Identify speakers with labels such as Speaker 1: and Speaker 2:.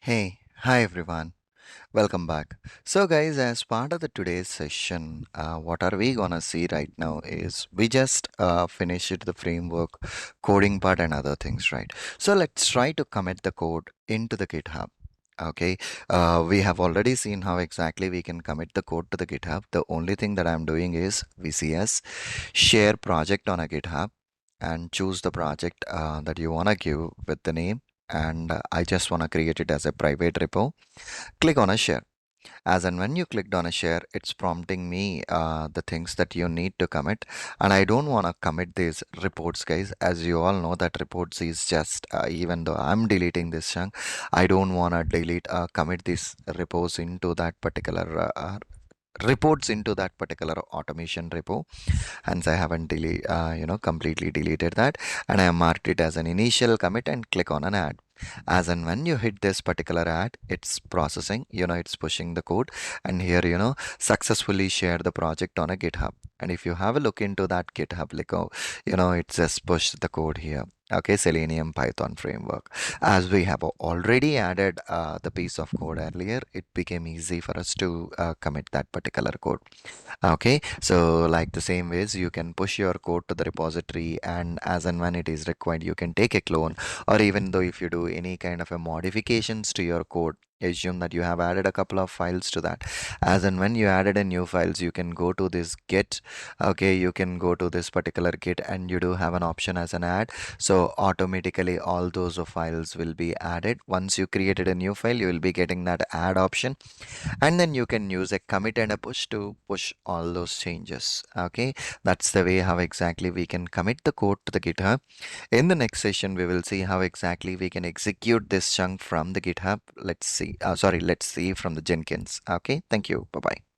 Speaker 1: Hey, hi everyone. Welcome back. So, guys, as part of the today's session, what are we gonna see right now is we just finished the framework, coding part, and other things, right? So, let's try to commit the code into the GitHub. Okay, we have already seen how exactly we can commit the code to the GitHub. The only thing that I'm doing is VCS, share project on a GitHub, and choose the project that you wanna give with the name. And I just wanna create it as a private repo. Click on a share. As and when you clicked on a share, it's prompting me the things that you need to commit. And I don't want to commit these reports, guys. As you all know, that reports is just, even though I'm deleting this chunk, I don't want to commit these repos into that particular reports into that particular automation repo. Hence I haven't completely deleted that, and I have marked it as an initial commit and click on an add. As and when you hit this particular add, it's processing, it's pushing the code, and here, successfully share the project on a GitHub. And if you have a look into that GitHub link, it just pushed the code here. Okay, Selenium Python framework. As we have already added the piece of code earlier, it became easy for us to commit that particular code. Okay, so like the same ways, you can push your code to the repository, and as and when it is required, you can take a clone, or even though if you do any kind of a modifications to your code, assume that you have added a couple of files to that. As and when you added a new files, you can go to this git. Okay, you can go to this particular git, and you do have an option as an add. So automatically all those files will be added. Once you created a new file, you will be getting that add option, and then you can use a commit and a push to push all those changes. Okay, that's the way how exactly we can commit the code to the GitHub. In the next session, we will see how exactly we can execute this chunk from the GitHub. Let's see from the Jenkins. Okay, thank you. Bye bye.